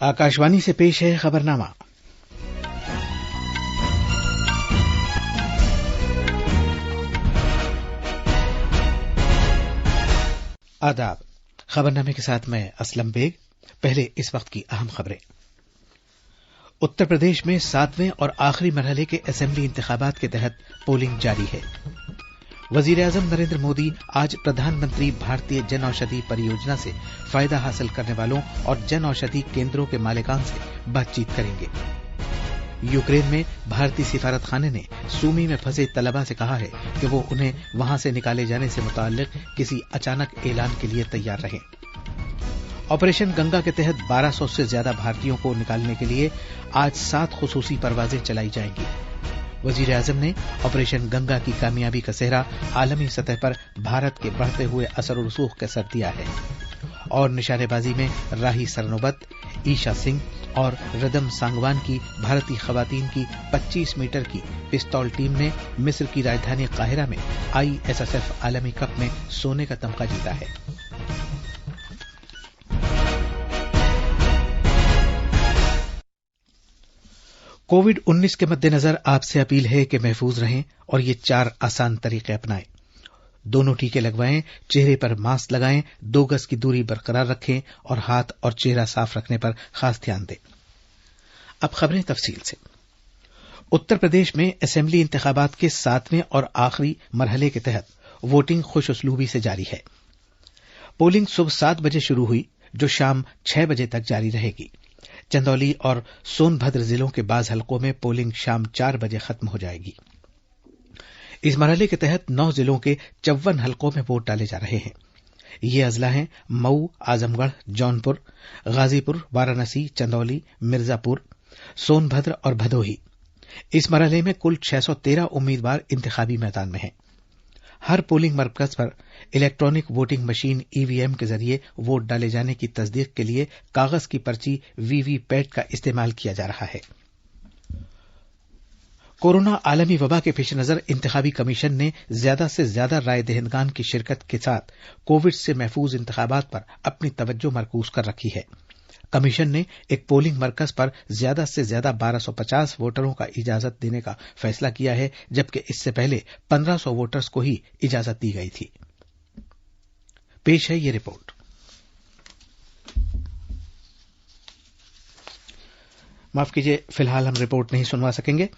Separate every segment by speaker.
Speaker 1: आकाशवाणी से पेश है खबरनामा। आदाब। खबरनामे के साथ मैं असलम बेग। पहले इस वक्त की अहम खबरें। उत्तर प्रदेश में 7वें और आखिरी मरहले के असेंबली इंतखाबात के तहत पोलिंग जारी है। वजीर-ए-आजम नरेंद्र मोदी आज प्रधानमंत्री भारतीय जन औषधि परियोजना से फायदा हासिल करने वालों और जन औषधि केंद्रों के मालिकान से बातचीत करेंगे। यूक्रेन में भारतीय सिफारतखाने ने सूमी में फंसे तलबा से कहा है कि वो उन्हें वहां से निकाले जाने से मुताल्लिक किसी अचानक ऐलान के लिए तैयार रहें। ऑपरेशन गंगा के तहत 1200 से ज्यादा भारतीयों को निकालने के लिए आज 7 खुसूसी परवाजें चलाई जाएंगी। वजीर आजम ने ऑपरेशन गंगा की कामयाबी का सेहरा आलमी सतह पर भारत के बढ़ते हुए असर और रसूख के सर दिया है। और निशानेबाजी में राही सरनोबत, ईशा सिंह और रदम सांगवान की भारतीय खवातीन की 25 मीटर की पिस्तौल टीम ने मिस्र की राजधानी काहिरा में ISSF आलमी कप में सोने का तमगा जीता है। कोविड-19 के मद्देनजर आपसे अपील है कि महफूज रहें और ये 4 आसान तरीके अपनाएं। दोनों टीके लगवाएं, चेहरे पर मास्क लगाएं, 2 गज की दूरी बरकरार रखें और हाथ और चेहरा साफ रखने पर खास ध्यान दें। अब खबरें तफसील से। उत्तर प्रदेश में असेंबली इंतखाबात के 7वें और आखिरी मरहले के तहत वोटिंग खुश उसलूबी से जारी है। पोलिंग सुबह 7 बजे शुरू हुई, जो शाम 6 बजे तक जारी रहेगी। चंदौली और सोनभद्र जिलों के बाज हलकों में पोलिंग शाम 4 बजे खत्म हो जाएगी। इस मरहले के तहत 9 जिलों के 54 हलकों में वोट डाले जा रहे हैं। ये अजला हैं मऊ, आजमगढ़, जौनपुर, गाजीपुर, वाराणसी, चंदौली, मिर्जापुर, सोनभद्र और भदोही। इस मरहले में कुल 613 उम्मीदवार इंतखाबी मैदान में हैं। हर पोलिंग मरकज पर इलेक्ट्रॉनिक वोटिंग मशीन EVM के जरिए वोट डाले जाने की तस्दीक के लिए कागज की पर्ची VVPAT का इस्तेमाल किया जा रहा है। कोरोना आलमी वबा के पेश नजर इंतखाबी कमीशन ने ज्यादा से ज्यादा राय दहिंदगान की शिरकत के साथ कोविड से महफूज इंतखाबात पर अपनी तवज्जो मरकूज कर रखी है। कमीशन ने एक पोलिंग मरकज पर ज्यादा से ज्यादा 1250 वोटरों का इजाजत देने का फैसला किया है, जबकि इससे पहले 1500 वोटर्स को ही इजाजत दी गई थी। पेश है ये रिपोर्ट। माफ कीजिए, फिलहाल हम रिपोर्ट नहीं सुनवा सकेंगे।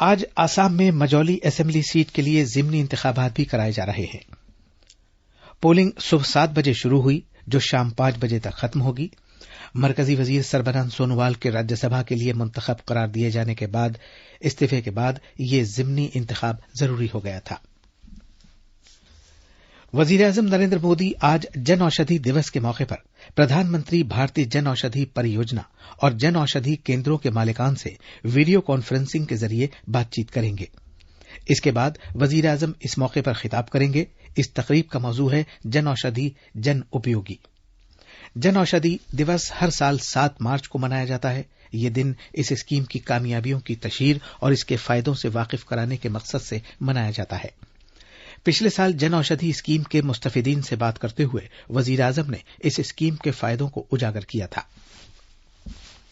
Speaker 1: आज आसाम में मजौली असेंबली सीट के लिए जिमनी इंतखाबात भी कराए जा रहे हैं। पोलिंग सुबह 7 बजे शुरू हुई, जो शाम 5 बजे तक खत्म होगी। मरकजी वजीर सरबनान सोनोवाल के राज्यसभा के लिए मुंतखब करार दिए जाने के बाद इस्तीफे के बाद ये जिमनी इंतखाब जरूरी हो गया था। वजीर-ए-आजम नरेंद्र मोदी आज जन औषधि दिवस के मौके पर प्रधानमंत्री भारतीय जन औषधि परियोजना और जन औषधि केंद्रों के मालिकान से वीडियो कॉन्फ्रेंसिंग के जरिए बातचीत करेंगे। इसके बाद वजीर-ए-आजम इस मौके पर खिताब करेंगे। इस तकरीब का मौजू है जन औषधि जन उपयोगी। जन औषधि दिवस हर साल 7 मार्च को मनाया जाता है। ये दिन इस स्कीम की कामयाबियों की तशहीर और इसके फायदों से वाकिफ कराने के मकसद से मनाया जाता है। पिछले साल जन औषधि स्कीम के मुस्तफिदीन से बात करते हुए वजीर आजम ने इस स्कीम के फायदों को उजागर किया था।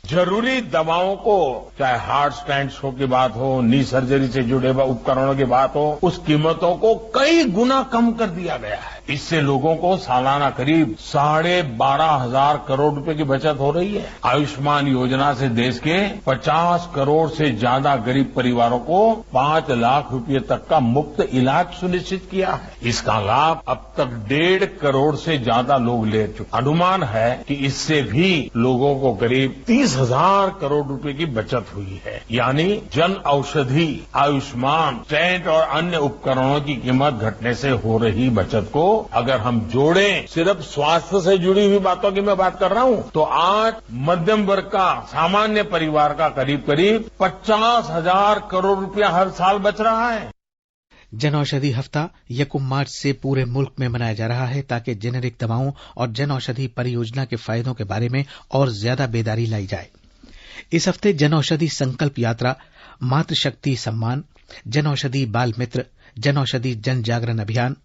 Speaker 2: जरूरी दवाओं को, चाहे हार्ट स्टेंट्स की बात हो, नी सर्जरी से जुड़े उपकरणों की बात हो, उस कीमतों को कई गुना कम कर दिया गया है। इससे लोगों को सालाना करीब 12,500 करोड़ रुपए की बचत हो रही है। आयुष्मान योजना से देश के 50 करोड़ से ज्यादा गरीब परिवारों को 5 लाख रुपए तक का मुफ्त इलाज सुनिश्चित किया है। इसका लाभ अब तक 1.5 करोड़ से ज्यादा लोग ले चुके। अनुमान है कि इससे भी लोगों को करीब 30,000 करोड़ रुपए की बचत हुई है। यानी जन औषधि, आयुष्मान, स्टेंट और अन्य उपकरणों की कीमत घटने से हो रही बचत को अगर हम जोड़ें, सिर्फ स्वास्थ्य से जुड़ी हुई बातों की मैं बात कर रहा हूं, तो आज मध्यम वर्ग का, सामान्य परिवार का करीब 50,000 करोड़ रुपया हर साल बच रहा है।
Speaker 1: जन औषधि हफ्ता 1 मार्च से पूरे मुल्क में मनाया जा रहा है ताकि जेनेरिक दवाओं और जन औषधि परियोजना के फायदों के बारे में और ज्यादा बेदारी लाई जाए। इस हफ्ते जन औषधि संकल्प यात्रा, मातृशक्ति सम्मान, जन औषधि बाल मित्र, जन औषधि जन जागरण अभियान,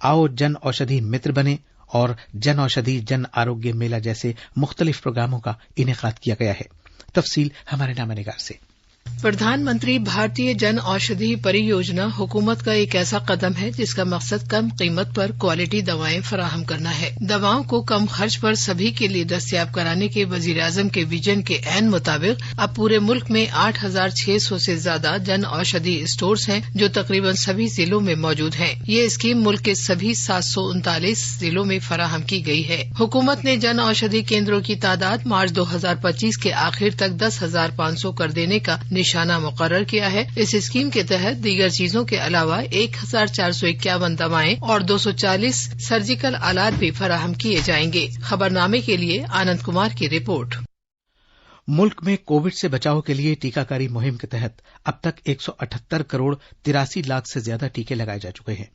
Speaker 1: आओ जन औषधि मित्र बने اور جن औषधि जन आरोग्य मेला जैसे मुख्तलिफ प्रोग्रामों का इनेकाद किया गया है। तफसील हमारे नामानिगार से।
Speaker 3: प्रधानमंत्री भारतीय जन औषधि परियोजना हुकूमत का एक ऐसा कदम है जिसका मकसद कम कीमत पर क्वालिटी दवाएं फराहम करना है। दवाओं को कम खर्च पर सभी के लिए दस्तयाब कराने के वजीर आजम के विजन के ऐन मुताबिक अब पूरे मुल्क में 8,600 से ज्यादा जन औषधि स्टोर्स हैं जो तकरीबन सभी जिलों में मौजूद हैं। ये स्कीम मुल्क के सभी 739 जिलों में फराहम की गई है। हुकूमत ने जन औषधि केंद्रों की तादाद मार्च 2025 के आखिर तक 10,500 कर देने का निशाना मुकर्रर किया है। इस स्कीम के तहत दीगर चीजों के अलावा 1,451 दवाएं और 240 सर्जिकल आलात भी फराहम किए जाएंगे। खबरनामे के लिए आनंद कुमार की रिपोर्ट।
Speaker 1: मुल्क में कोविड से बचाव के लिए टीकाकारी मुहिम के तहत अब तक 178 करोड़ 83 लाख से ज्यादा टीके लगाए जा चुके हैं।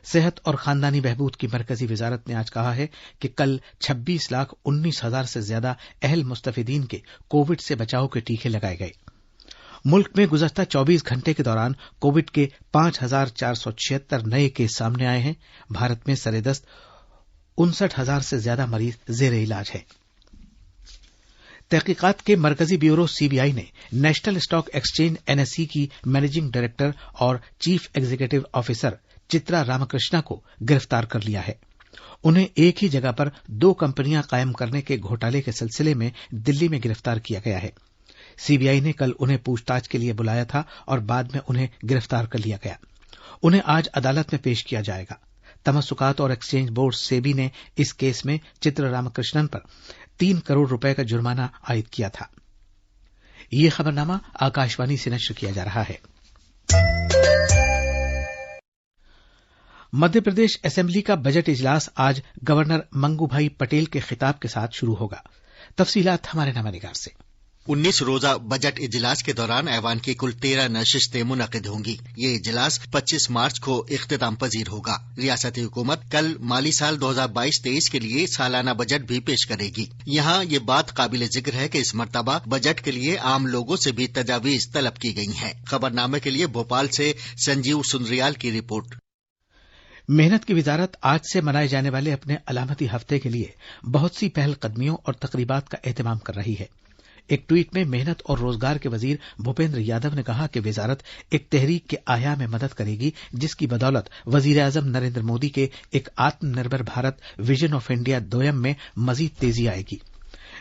Speaker 1: सेहत और खानदानी बहबूद की मरकजी वजारत ने आज कहा है कि कल 26,19,000 से ज्यादा अहल मुस्तफिदीन के कोविड से बचाव के टीके लगाए गए। मुल्क में गुज़श्ता 24 घंटे के दौरान कोविड के 5,476 नए केस सामने आए हैं। भारत में सरेदस्त 59,000 से ज्यादा मरीज जेर इलाज हैं। तहकीकात के मरकजी ब्यूरो सीबीआई ने नेशनल स्टॉक एक्सचेंज एनएसई की मैनेजिंग डायरेक्टर और chief executive officer Chitra Ramkrishna को गिरफ्तार कर लिया है। उन्हें एक ही जगह पर 2 कंपनियां कायम करने के घोटाले के सिलसिले में दिल्ली में गिरफ्तार किया गया है। सीबीआई ने कल उन्हें पूछताछ के लिए बुलाया था और बाद में उन्हें गिरफ्तार कर लिया गया। उन्हें आज अदालत में पेश किया जाएगा। तमस्सुकात और एक्सचेंज बोर्ड सेबी ने इस केस में चित्र रामकृष्णन पर 3 करोड़ रुपए का जुर्माना आयद किया था। ये खबरनामा आकाशवाणी से नश्र किया जा रहा है। मध्य प्रदेश असेंबली का बजट इजलास आज गवर्नर मंगूभाई पटेल के खिताब के साथ शुरू होगा। तफसीलात हमारे नामानिगार से।
Speaker 4: 19 रोजा बजट इजलास के दौरान ऐवान की कुल 13 नशिस्तें मुनक़िद होंगी। ये इजलास 25 मार्च को इख्तिताम पजीर होगा। रियासती हुकूमत कल माली साल 2022-23 के लिए सालाना बजट भी पेश करेगी। यहाँ ये बात काबिल जिक्र है कि इस मर्तबा बजट के लिए आम लोगों से भी तजावीज तलब की गई हैं। खबरनामे के लिए भोपाल से संजीव सुंदरियाल की रिपोर्ट।
Speaker 1: मेहनत की वजारत आज से मनाए जाने वाले अपने अलामती हफ्ते के लिए बहुत सी पहलकदमियों और तकरीबात का एहतमाम कर रही है। एक ट्वीट में मेहनत और रोजगार के वजीर भूपेंद्र यादव ने कहा कि वजारत एक तहरीक के आया में मदद करेगी जिसकी बदौलत वजीर आजम नरेंद्र मोदी के एक आत्मनिर्भर भारत विजन ऑफ इंडिया 2 में मजीद तेजी आएगी।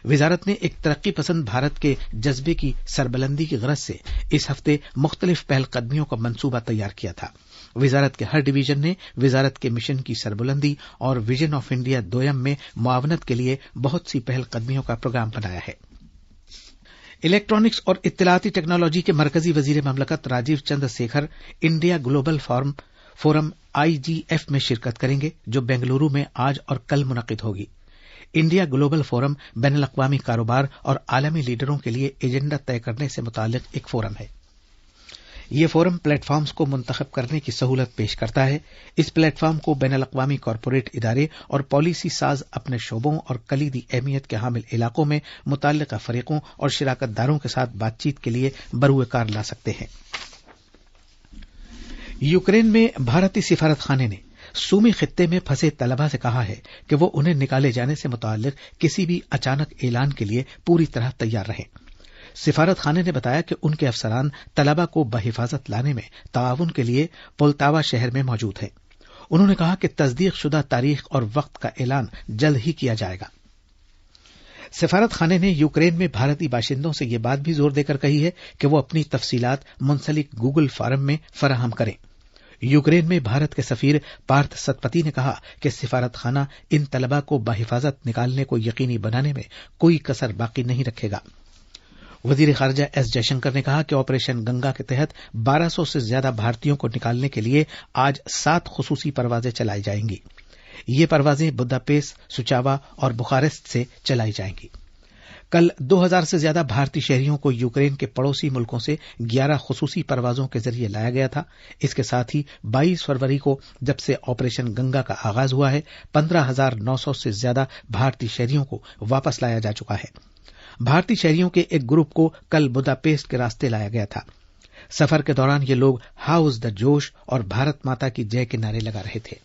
Speaker 1: वजारत ने एक तरक्की पसंद भारत के जज्बे की सरबलंदी की गरज से इस हफ्ते मुख्तलिफ पहलकदमियों का मंसूबा तैयार किया था। वजारत के हर डिवीजन ने वजारत के मिशन की सरबुलंदी और विजन ऑफ इंडिया 2 में मुआवनत के लिए बहुत सी पहलकदमियों का प्रोग्राम बनाया है। इलेक्ट्रॉनिक्स और इत्तलाती टेक्नोलॉजी के मरकजी वजीर ममलकत Rajeev Chandra Shekhar India global forum IGF में शिरकत करेंगे, जो बेंगलुरु में आज और कल मुनक़िद होगी। इंडिया ग्लोबल फोरम बैनुल-अक़वामी कारोबार और आलमी लीडरों के लिए एजेंडा तय करने से मुताल्लिक एक फोरम है। ये फोरम प्लेटफॉर्म्स को मुंतखब करने की सहूलत पेश करता है। इस प्लेटफॉर्म को बैनुल-अक़वामी कॉरपोरेट इदारे और पॉलिसी साज अपने शोबों और कलीदी अहमियत के हामिल इलाकों में मुतल्लिका फरीकों और शिराकतदारों के साथ बातचीत के लिए बरूए कार ला सकते हैं। यूक्रेन में भारतीय सिफारत खाने ने सूमी खित्ते में फंसे तलबा से कहा है कि वो उन्हें निकाले जाने से मुताल्लिक किसी भी अचानक ऐलान के लिए पूरी तरह तैयार रहें। सिफारत खाने ने बताया कि उनके अफसरान तलबा को बहिफाजत लाने में ताउन के लिए पोल्तावा शहर में मौजूद हैं। उन्होंने कहा कि तस्दीक शुदा तारीख और वक्त का ऐलान जल्द ही किया जाएगा। सिफारत खाने ने यूक्रेन में भारतीय बाशिंदों से यह बात भी जोर देकर कही है कि वो अपनी तफसीलात मुंसलिक गूगल फॉरम में फराहम करें। यूक्रेन में भारत के सफीर पार्थ सतपति ने कहा कि सिफारत खाना इन तलबा को बहिफाजत निकालने को यकीनी बनाने में कोई कसर बाकी नहीं रखेगा। वजीर खारजा एस जयशंकर ने कहा कि ऑपरेशन गंगा के तहत 1200 से ज्यादा भारतीयों को निकालने के लिए आज 7 खुसूसी परवाजें चलाई जाएंगी। ये परवाजें बुदापेस्ट, सुचावा और बुखारेस्ट से चलाई जाएंगी। कल 2000 से ज्यादा भारतीय शहरियों को यूक्रेन के पड़ोसी मुल्कों से 11 खुसूसी परवाजों के जरिए लाया गया था। इसके साथ ही 22 फरवरी को जब से ऑपरेशन गंगा का आगाज हुआ है, 15,900 से ज्यादा भारतीय शहरियों को वापस लाया जा चुका है। भारतीय शहरियों के एक ग्रुप को कल बुदापेस्ट के रास्ते लाया गया था। सफर के दौरान ये लोग हाउस द जोश और भारत माता की जय के नारे लगा रहे थे।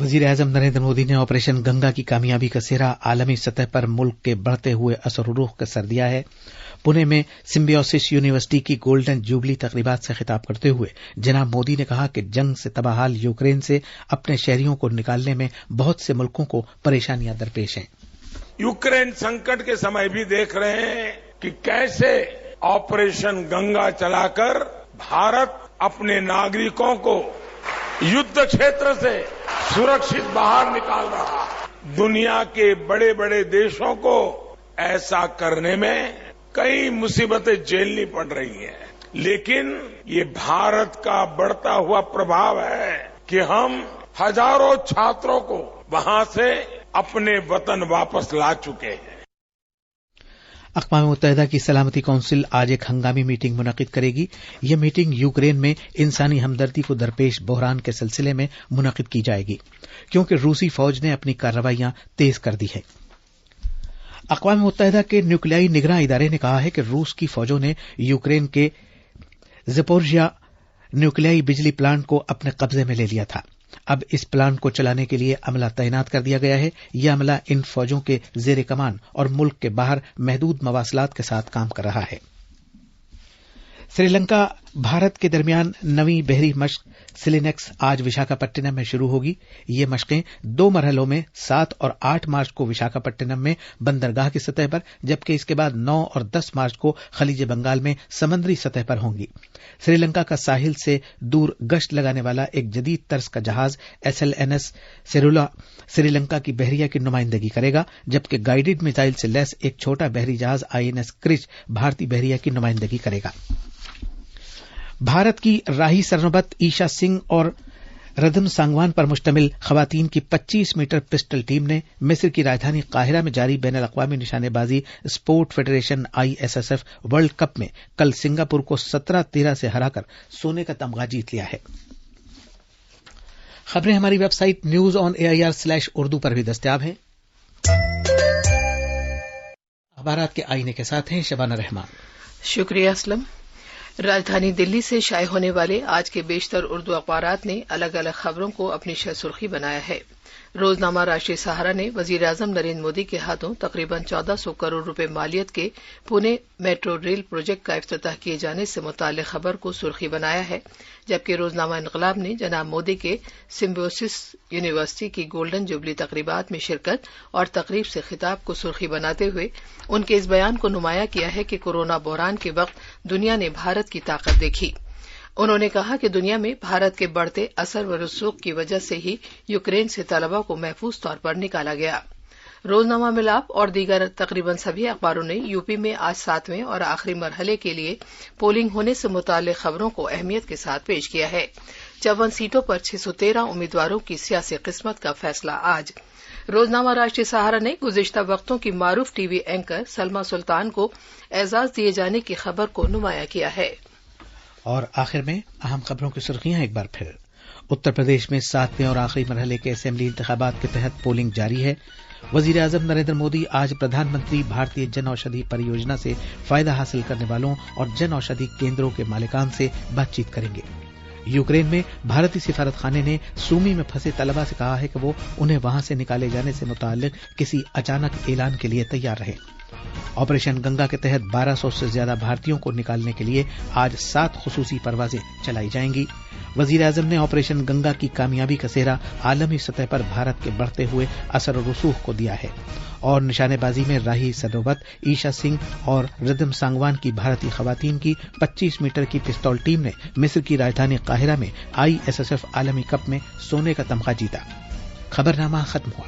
Speaker 1: वजीर आजम नरेंद्र मोदी ने ऑपरेशन गंगा की कामयाबी का सेहरा आलमी सतह पर मुल्क के बढ़ते हुए असर रूख का सर दिया है। पुणे में सिम्बियोसिस यूनिवर्सिटी की गोल्डन जुबली तकरीबात से खिताब करते हुए जनाब मोदी ने कहा कि जंग से तबाहाल यूक्रेन से अपने शहरियों को निकालने में बहुत से मुल्कों को परेशानियां दरपेश हैं।
Speaker 2: यूक्रेन संकट के समय भी देख रहे हैं कि कैसे ऑपरेशन गंगा चलाकर भारत अपने नागरिकों को युद्ध क्षेत्र से सुरक्षित बाहर निकाल रहा है। दुनिया के बड़े बड़े देशों को ऐसा करने में कई मुसीबतें झेलनी पड़ रही हैं, लेकिन ये भारत का बढ़ता हुआ प्रभाव है कि हम हजारों छात्रों को वहां से अपने वतन वापस ला चुके हैं।
Speaker 1: अक़वाम मुत्तहिदा की सलामती कौंसिल आज एक हंगामी मीटिंग मुनक़िद करेगी। यह मीटिंग यूक्रेन में इंसानी हमदर्दी को दरपेश बहरान के सिलसिले में मुनक़िद की जाएगी, क्योंकि रूसी फौज ने अपनी कार्रवाइयां तेज कर दी है। अक़वाम मुत्तहिदा के न्यूक्लियाई निगरां इदारे ने कहा है कि रूस की फौजों ने यूक्रेन के ज़पोरिज़िया न्यूक्लियाई बिजली प्लांट को अपने कब्जे में ले लिया था। अब इस प्लांट को चलाने के लिए अमला तैनात कर दिया गया है। यह अमला इन फौजों के जेर कमान और मुल्क के बाहर महदूद मवासलात के साथ काम कर रहा है। श्रीलंका भारत के दरमियान नवीं बहरी मशक सिलिनेक्स आज विशाखापट्टनम में शुरू होगी। ये मशकें 2 मरहलों में 7 और 8 मार्च को विशाखापट्टनम में बंदरगाह की सतह पर, जबकि इसके बाद 9 और 10 मार्च को खलीज बंगाल में समंदरी सतह पर होंगी। श्रीलंका का साहिल से दूर गश्त लगाने वाला एक जदीद तर्ज का जहाज SLNS सेरुला श्रीलंका की बहरिया की नुमाइंदगी करेगा, जबकि गाइडेड मिसाइल से लैस एक छोटा बहरी जहाज INS क्रिच भारतीय बहरिया की नुमाइंदगी करेगा। भारत की राही सरनोबत ईशा सिंह और रदम सांगवान पर मुश्तमिल खवातीन की 25 मीटर पिस्टल टीम ने मिस्र की राजधानी काहिरा में जारी बैनुल अक़वामी निशानेबाजी sport federation ISSF world cup में कल सिंगापुर को 17-13 से हराकर सोने का तमगा जीत लिया है। खबरें हमारी वेबसाइट newsonair/urdu पर भी दस्तयाब हैं। अखबारात के आईने के साथ हैं शबाना रहमान।
Speaker 3: शुक्रिया असलम। राजधानी दिल्ली से शाये होने वाले आज के बेशतर उर्दू अखबारात ने अलग अलग खबरों को अपनी सुर्खी बनाया है। रोजनामा राष्ट्रीय सहारा ने वजीर आजम नरेंद्र मोदी के हाथों तकरीबन 1400 करोड़ रुपए मालियत के पुणे मेट्रो रेल प्रोजेक्ट का इफ्तिताह किए जाने से मुताल्लिक खबर को सुर्खी बनाया है, जबकि रोजनामा इनकलाब ने जनाब मोदी के सिम्बियोसिस यूनिवर्सिटी की गोल्डन जुबली तकरीबात में शिरकत और तकरीब से खिताब को सुर्खी बनाते हुए उनके इस बयान को नुमाया किया है कि कोरोना बहरान के वक्त दुनिया ने भारत की ताकत देखी। उन्होंने कहा कि दुनिया में भारत के बढ़ते असर व रसूख की वजह से ही यूक्रेन से तलबा को महफूज तौर पर निकाला गया। रोजनामा मिलाप और दीगर तकरीबन सभी अखबारों ने यूपी में आज 7वें और आखिरी मरहले के लिए पोलिंग होने से मुताल्लिक खबरों को अहमियत के साथ पेश किया है। 54 सीटों पर 613 उम्मीदवारों की सियासी किस्मत का फैसला आज। रोजनामा राष्ट्रीय सहारा ने गुज़िश्ता वक्तों की मारूफ टीवी एंकर सलमा सुल्तान को एजाज दिए जाने की खबर को नुमाया किया है।
Speaker 1: और आखिर में अहम खबरों की सुर्खियां एक बार फिर। उत्तर प्रदेश में 7वें और आखिरी मरहले के असेंबली इंतखाबात के तहत पोलिंग जारी है। वजीर आजम नरेंद्र मोदी आज प्रधानमंत्री भारतीय जन औषधि परियोजना से फायदा हासिल करने वालों और जन औषधि केंद्रों के मालिकान से बातचीत करेंगे। यूक्रेन में भारतीय सिफारत खाने ने सूमी में फंसे तलबा से कहा है कि वो उन्हें वहां से निकाले जाने से मुताल्लिक किसी अचानक ऐलान के लिए तैयार रहे। ऑपरेशन गंगा के तहत 1200 से ज्यादा भारतीयों को निकालने के लिए आज 7 खुसूसी परवाजें चलाई जाएंगी। वजीर आजम ने ऑपरेशन गंगा की कामयाबी का सेहरा आलमी सतह पर भारत के बढ़ते हुए असर और रसूख को दिया है। और निशानेबाजी में राही सरनोबत ईशा सिंह और रदम सांगवान की भारतीय खवातीन की 25 मीटर की पिस्तौल टीम ने मिस्र की राजधानी काहिरा में ISSF आलमी कप में सोने का तमगा जीता। खबरनामा खत्म हुआ।